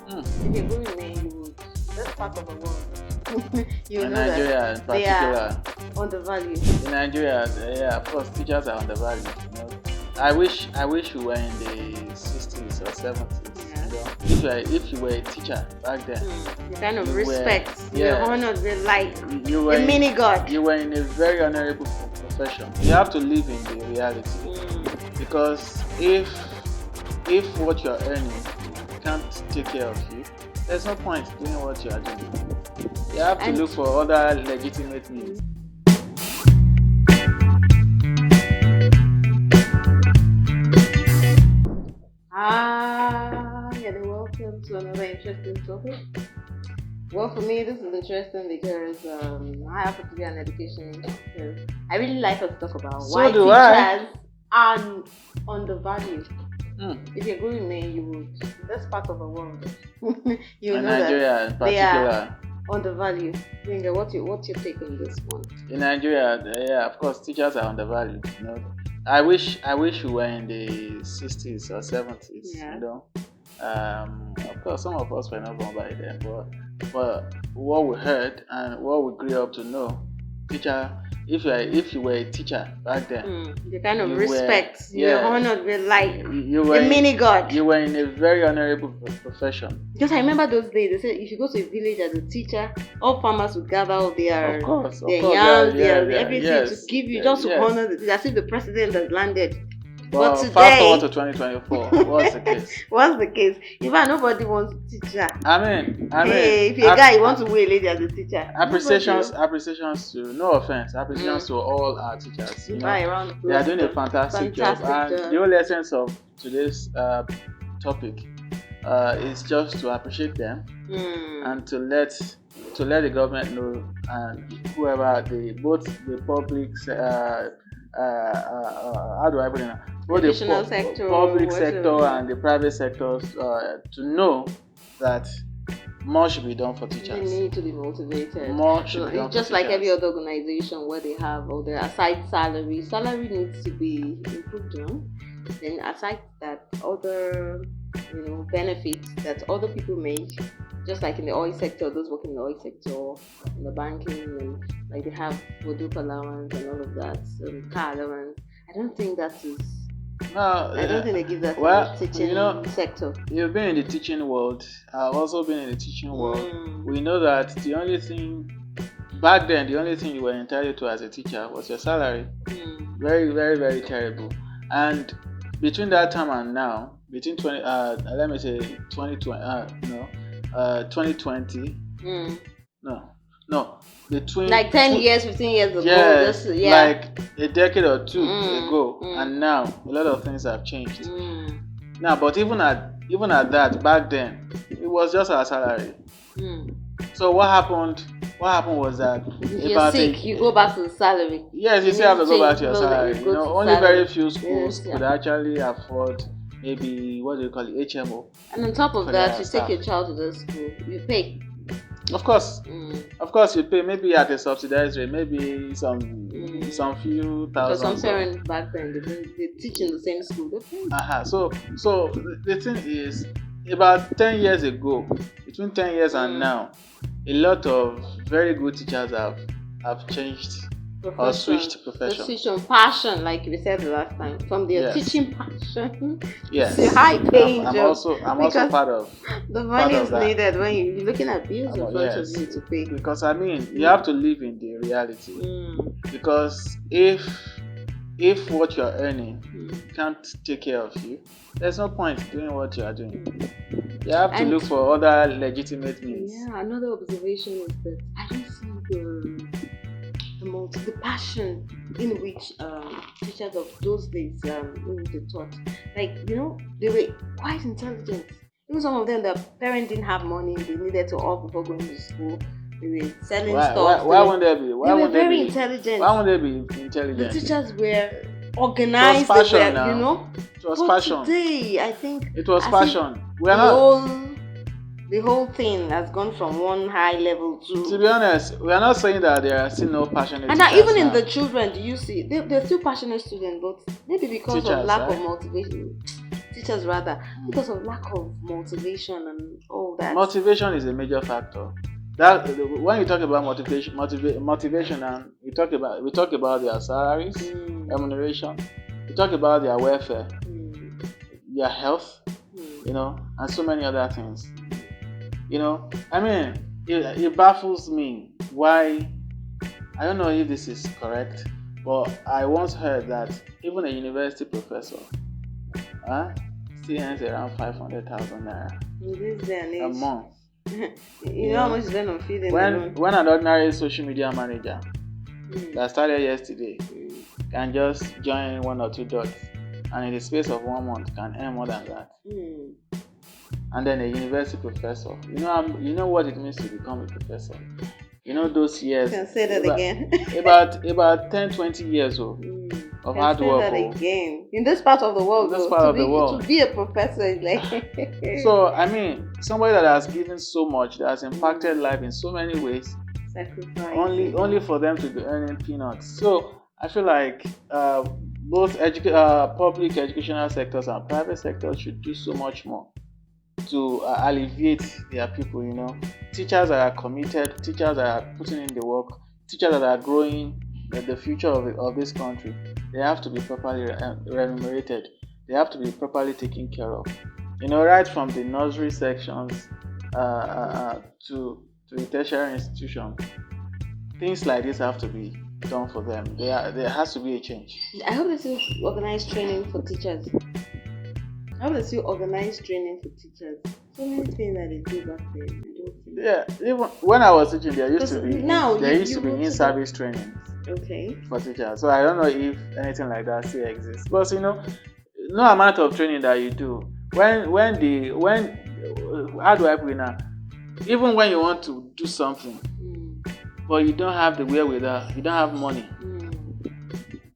If you're going there, you would. That's part of the world. You In know Nigeria, in that they are particular, undervalued. in Nigeria, yeah, of course, teachers are undervalued. I wish we were in the 60s or 70s. Yeah. If you were a teacher back then, The kind of you respect, were, you yeah, were honored with like you were a mini god. You were in a very honorable profession. You have to live in the reality because if what you're earning can't take care of you, there's no point doing what you are doing. You have to look for other legitimate means. You're welcome to another interesting topic. Well, for me, this is interesting because I happen to be an education because I really like us to talk about why teachers are undervalued. If you're going there, you would. That's part of the world. You know Nigeria, in particular, they are undervalued. What's your take on this one? In Nigeria, yeah, of course, teachers are undervalued. I wish we were in the 60s or 70s. Yeah. Of course, some of us were not born by then, but what we heard and what we grew up to know, if you were a teacher back then, the kind of respect, you were honored with like a mini god. You were in a very honorable profession. Because I remember those days, they said if you go to a village as a teacher, all farmers would gather all their yams, everything to give you, just to honor the teacher, as if the president has landed. But today, fast forward to 2024, what's the case? What's the case? In fact, nobody wants a teacher. I mean, if you're a guy, you want to wear a lady as a teacher. Appreciations to, no offense, appreciations to all our teachers. They are doing a fantastic job. And the whole essence of today's topic is just to appreciate them and to let the government know and whoever both the public how do I put it now? Both the public sector and the private sectors to know that more should be done for teachers. They need to be motivated. More should be done just for like teachers. Every other organization where they have all their aside salary. Salary needs to be improved on. Then aside that, other benefits that other people make, just like in the oil sector, those working in the oil sector, in the banking, and like they have wardrobe allowance and all of that, car allowance. I don't think that is. No, I don't think they give that in the teaching sector. You've been in the teaching world. I've also been in the teaching world. We know that the only thing you were entitled to as a teacher was your salary. Very, very, very terrible. And between that time and now, between 2020, between like 10 years, 15 years ago, like a decade or two ago, and now a lot of things have changed. Now, but even at that, back then, it was just our salary. So what happened was that if you're sick, you go back to the salary. Yes, you still have to go back to your salary. Only very few schools could actually afford maybe HMO. And on top of that, you take your child to the school, you pay. Of course, you pay maybe at a subsidized rate, maybe some few thousand. Because some parents back then they teach in the same school. So the thing is, about 10 years ago, between 10 years and now, a lot of very good teachers have changed or switched profession. Switch on passion, like we said the last time, from their teaching passion to high paying job. I'm also part of the money is needed when you're looking at bills in front of you to pay. Because you have to live in the reality. Because if what you're earning can't take care of you, there's no point doing what you are doing. You have to look for other legitimate means. Yeah, another observation is that I don't see the passion in which teachers of those days they taught. Like, they were quite intelligent. Even some of them, their parents didn't have money, they needed to earn before going to school. They were selling stuff. Why won't they be? They were very intelligent. Why won't they be intelligent? The teachers were organized. It was passion It was passion. Today, I think it was passion. The whole thing has gone from one high level to be honest, we are not saying that there are still no passionate and teachers. And even in the children, do you see they're still passionate students, but maybe because of lack of motivation, teachers rather, because of lack of motivation and all that. Motivation is a major factor. That when you talk about motivation, and we talk about their salaries, remuneration, we talk about their welfare, their health, and so many other things. I mean, it baffles me why. I don't know if this is correct, but I once heard that even a university professor still earns around 500,000 naira a month. You know how much is then on feeding? When an ordinary social media manager that started yesterday can just join 1 or 2 dots, and in the space of 1 month can earn more than that. And then a university professor, you know what it means to become a professor. Those years. Can say that again. about 10-20 years of hard work. Say that again. In this part of the world. To be a professor is like. So I mean, somebody that has given so much, that has impacted life in so many ways, sacrifice. Only for them to be earning peanuts. So I feel like both public educational sectors and private sectors should do so much more to alleviate their people. Teachers that are committed, teachers that are putting in the work, teachers that are growing the future of this country, they have to be properly remunerated. They have to be properly taken care of. Right from the nursery sections to the tertiary institution, things like this have to be done for them. There has to be a change. I hope they still organize training for teachers. So many things that they do back then. Yeah, even when I was teaching, there used to be in-service trainings. Okay. For teachers. So I don't know if anything like that still exists. But no amount of training that you do, how do I put it now? Even when you want to do something, but you don't have the wherewithal, you don't have money,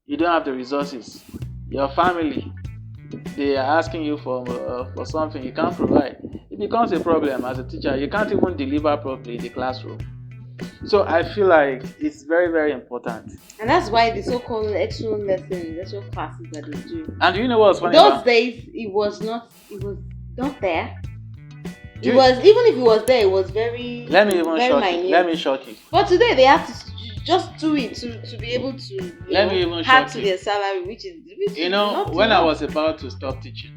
you don't have the resources, your family, they are asking you for something you can't provide. It becomes a problem as a teacher. You can't even deliver properly in the classroom. So I feel like it's very, very important. And that's why the so-called extra classes that they do. And do you know what's funny? Those days, it was not there. Even if it was there, it was very minute. Let me shock you. But today they have to just do it to be able to add to their salary, which is when I was about to stop teaching,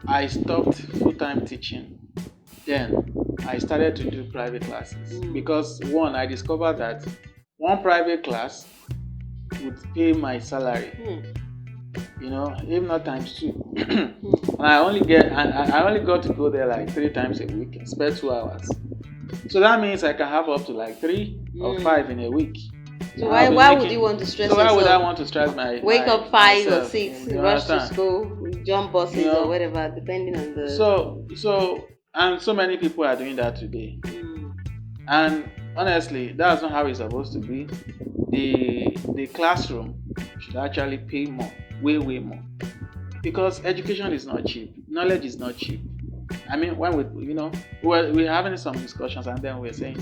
I stopped full-time teaching. Then I started to do private classes because one, I discovered that one private class would pay my salary, if not times 2. And I only got to go there like 3 times a week and spend 2 hours. So that means I can have up to like 3 or 5 in a week. So why would you want to stress yourself? Why would I want to stress wake up 5 or 6, rush to school, jump buses or whatever, depending on the. And so many people are doing that today. And honestly, that's not how it's supposed to be. The classroom should actually pay more, way more, because education is not cheap. Knowledge is not cheap. I mean, when we're having some discussions, and then we're saying,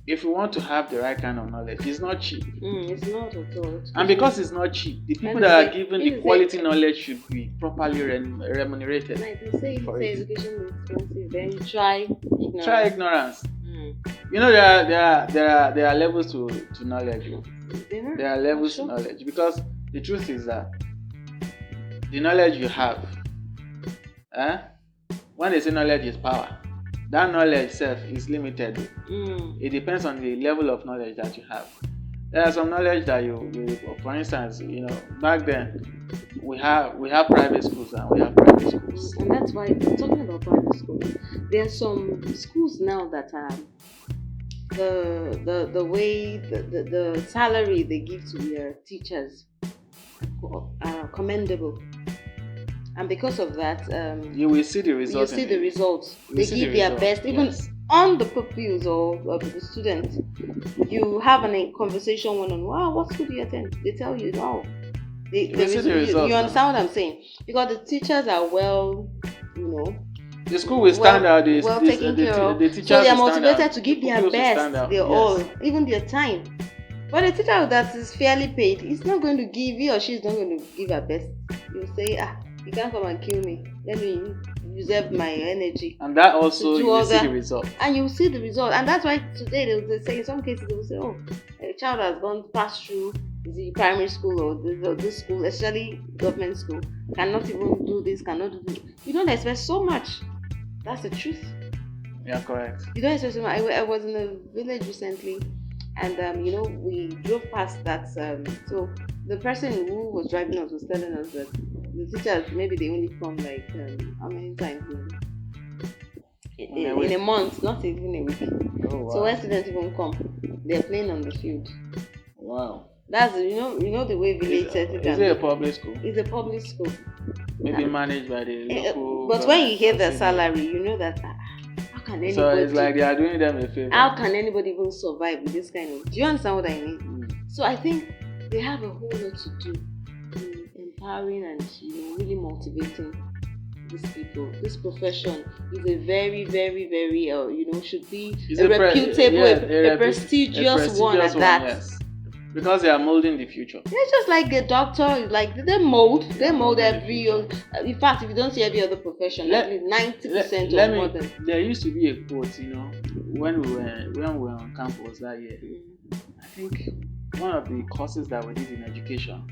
if we want to have the right kind of knowledge, it's not cheap. It's not at all. And because it's not cheap, the people that are given the quality knowledge should be properly remunerated. Like they say, education is expensive, then try ignorance. Try ignorance. There are levels to knowledge. There are levels to knowledge, because the truth is that the knowledge you have, when they say knowledge is power, that knowledge itself is limited. It depends on the level of knowledge that you have. There are some knowledge that you for instance, back then we have private schools and we have private schools. And that's why, talking about private schools, there are some schools now that are the way the salary they give to their teachers are commendable. And because of that, you will see the results. They give their best, even on the pupils or the students. You have a conversation one-on-one. Wow, what school do you attend? They tell you no. You understand what I'm saying? Because the teachers are the school will stand out. Well taken care of. The teachers so they are motivated to give their best, all, even their time. But a teacher that is fairly paid is not going to give, he or she is not going to give her best. You say, You can't come and kill me. Let me reserve my energy. And that also you will see the result. And you will see the result. And that's why today they will say, in some cases they will say, oh, a child has gone past through the primary school or this school, especially government school, cannot even do this, cannot do this. You don't expect so much. That's the truth. Yeah, correct. You don't expect so much. I was in a village recently, and we drove past that. So the person who was driving us was telling us that the teachers, maybe they only come like how many times in a month, not even a week. Oh, wow. So when students even come, they're playing on the field. Wow. That's the way village settings. Is it a public school? It's a public school. Maybe managed by the local. But when you hear the salary, you know that how can anybody? So it's like they are doing them a favor. How can anybody even survive with this kind of? Do you understand what I mean? So I think they have a whole lot to do in empowering and really motivating these people. This profession is a very, very, very should be a reputable, a prestigious one at that. Yes. Because they are molding the future. It's just like a doctor, like they mold every. In fact, if you don't see every other profession, 90% or more than. There used to be a quote, when we were on campus that year. I think one of the courses that we did in education.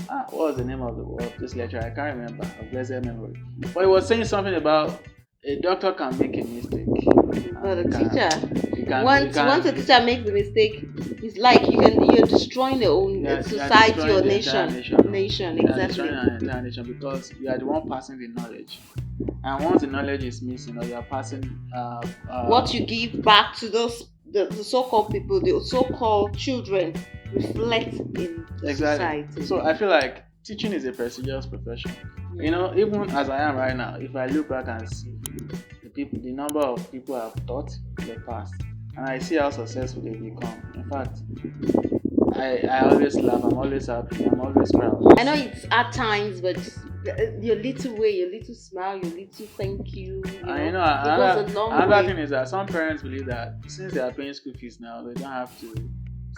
What was the name of this lecturer? I can't remember. Of blessed memory. But it was saying something about a doctor can make a mistake. But a teacher, once a teacher makes a mistake, it's like you're destroying the whole society or nation. Nation, exactly. You're destroying an entire nation because you are the one passing the knowledge. And once the knowledge is missing, or you are passing what you give back to the so-called people, the so-called children, reflect in the society. So I feel like teaching is a prestigious profession. Even as I am right now, if I look back and see the number of people I've taught in the past, and I see how successful they've become. In fact, I always laugh. I'm always happy. I'm always proud. I know it's at times, but your little way, your little smile, your little thank you. Another thing is that some parents believe that since they are paying school fees now, they don't have to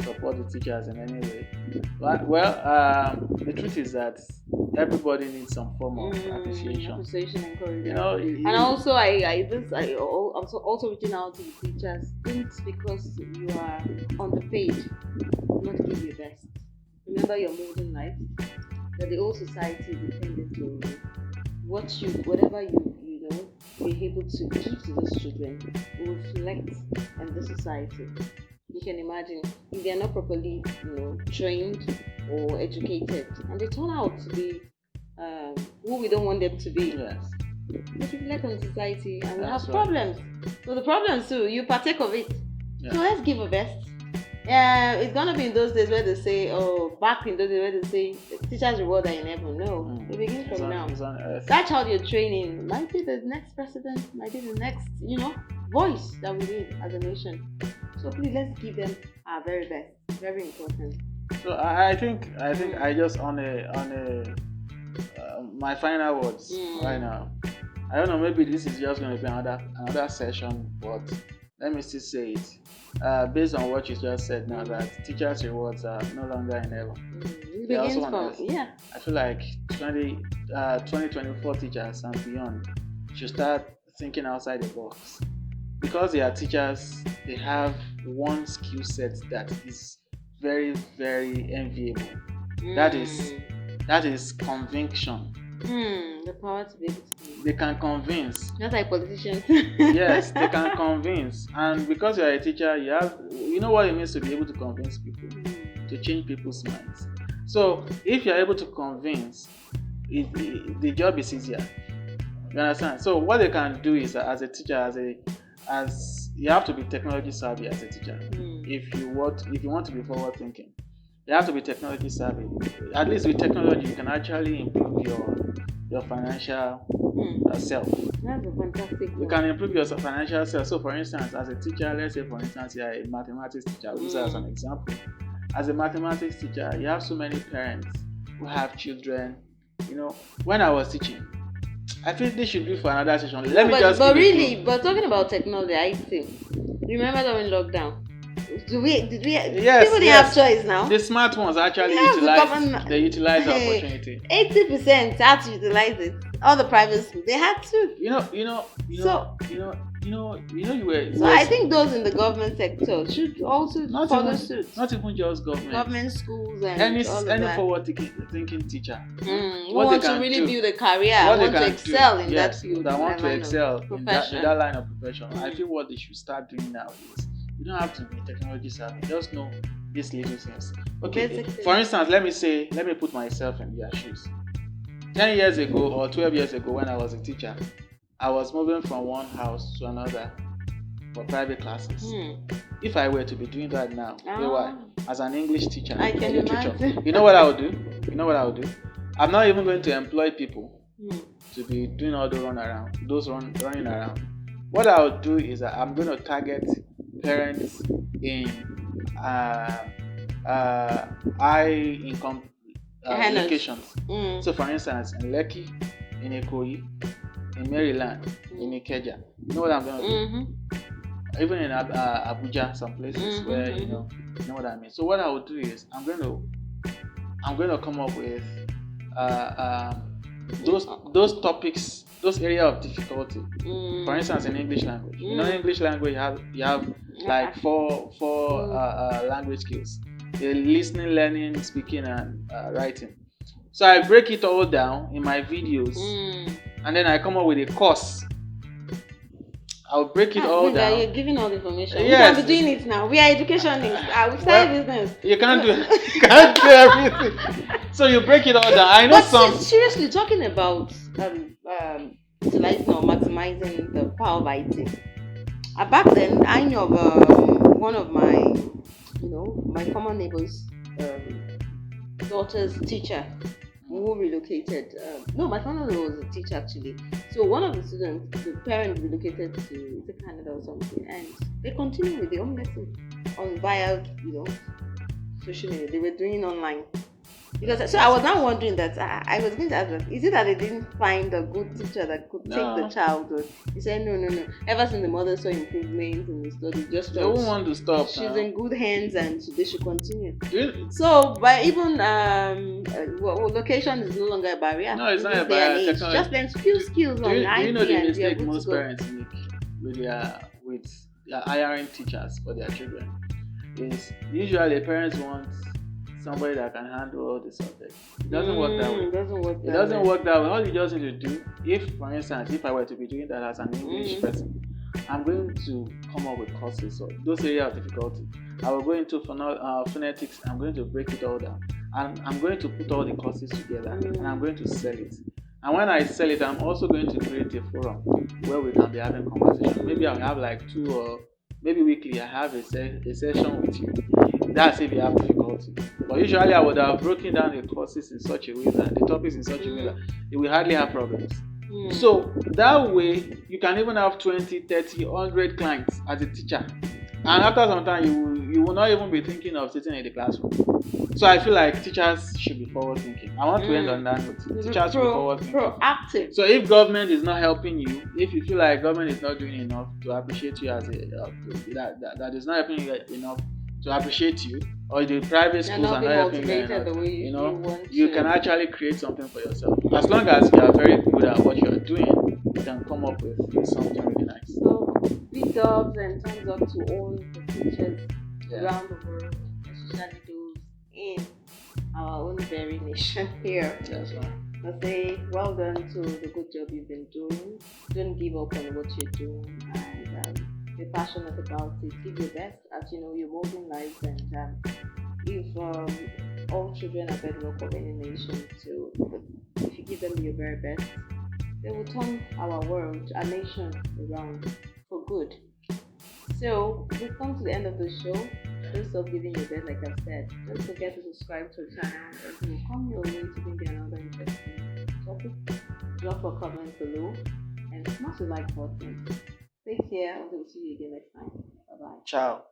support the teachers in any way. But the truth is that everybody needs some form of appreciation, encouragement. And also, I'm also reaching out to the teachers. Think because you are on the page, not give your best. Remember your modern life. That the whole society is dependent on whatever you be able to give to those children will reflect in the society. You can imagine if they are not properly, trained or educated, and they turn out to be who we don't want them to be. Yes. They reflect on society, and we have problems. So the problems too, you partake of it. Yeah. So let's give our best. It's gonna be in those days where they say, back in those days where they say, teachers reward are in heaven. No, it begins from now. That child you're training might be the next president, might be the next, voice that we need as a nation. So please, let's give them our very best. Very important. So I think I just on my final words right now. I don't know. Maybe this is just going to be another session, but let me still say it. Based on what you just said now, that teachers' rewards are no longer in heaven. It begins from I feel like 2024 teachers and beyond should start thinking outside the box. Because they are teachers, they have one skill set that is very, very enviable. That is conviction. The power to be able to. They can convince. Not like politicians. Yes, they can convince. And because you are a teacher, you know what it means to be able to convince people, to change people's minds. So if you are able to convince, the job is easier. You understand? So what they can do is, as a teacher, as you have to be technology savvy as a teacher. If you want to be forward thinking, you have to be technology savvy. At least with technology, you can actually improve your financial self. That's a fantastic one. You can improve your financial self. So, for instance, as a teacher, let's say, for instance, you are a mathematics teacher. We'll use that as an example. As a mathematics teacher, you have so many parents who have children. When I was teaching, I feel this should be for another session. But talking about technology, I think. Remember during lockdown, Did we? Yes, people didn't have choice now. The smart ones actually utilize the opportunity. 80% had to utilize it. All the private schools, they had to. You were. So I think those in the government sector should also follow suit. Not even just government schools and any forward-thinking teacher. Who want to really build a career, want to excel in that field. That want to excel in that line of profession. I feel what they should start doing now is you don't have to be technology savvy. Just know these little things. Okay. Basically. For instance, let me put myself in their shoes. 10 years ago or 12 years ago when I was a teacher, I was moving from one house to another for private classes. If I were to be doing that now, as an English teacher, I can imagine. You know what I would do? I'm not even going to employ people to be doing all the running around. What I would do is I'm going to target parents in high income locations. So for instance, in Lekki, in Ikoyi, in Maryland, in Ikeja. You know what I'm going to do? Even in Abuja, some places where you know what I mean. So what I would do is I'm going to come up with those topics, those area of difficulty. For instance, in English language. In English language you have like four language skills: listening, learning, speaking, and writing. So I break it all down in my videos, and then I come up with a course. I'll break it all down. You're giving all the information. Yes. We can be doing it now. We are educationists. We started business. You can't do everything. So you break it all down. I know seriously, talking about utilizing or maximizing the power of IT. Back then, I knew of one of my common neighbor's daughter's teacher who relocated. My father was a teacher actually. So one of the students, the parent relocated to Canada or something, and they continued with their own lesson via social media. They were doing online. So I was now wondering that I was going to ask that, is it that they didn't find a good teacher that could take the child? Or he said no. Ever since the mother saw improvement in the study, they won't want to stop. She's in good hands and they should continue. So, by even location is no longer a barrier. No, it's not a barrier. Just learn few skills on IT. Do you know the mistake most parents make with their hiring teachers for their children? Is usually parents want somebody that can handle all the subjects. It doesn't work that way. It doesn't work that way. All you just need to do, for instance, if I were to be doing that as an English person, I'm going to come up with courses of those areas of difficulty. I will go into phonetics. I'm going to break it all down, and I'm going to put all the courses together, and I'm going to sell it. And when I sell it, I'm also going to create a forum where we can be having conversation. Maybe I'll have like 2 or maybe weekly. I have a session with you. That's if you have difficulty. But usually I would have broken down the courses in such a way that the topics in such a way that you will hardly have problems. So that way you can even have 20, 30, 100 clients as a teacher. And after some time you will not even be thinking of sitting in the classroom. So I feel like teachers should be forward thinking. I want to end on that note. Teachers should be forward thinking. Proactive. So if government is not helping you, if you feel like government is not doing enough to appreciate you as that is not helping you enough to appreciate you, or the private schools are not helping you, you can actually create something for yourself. As long as you are very good at what you are doing, you can come up with something really nice. So big ups and thumbs up to all the teachers around the world, especially those in our own very nation here. That's right. I say well done to the good job you've been doing. Don't give up on what you're doing, and be passionate about it. Give your best, as you know, you're molding lives, and if all children are bedrock of any nation, so if you give them your very best, they will turn our world, our nation around for good. So we've come to the end of the show. Don't stop giving your best, like I've said. Don't forget to subscribe to the channel, and we'll come your way to bring you another interesting topic. Drop a comment below and smash the like button. Take care until we see you again next time. Bye bye. Ciao.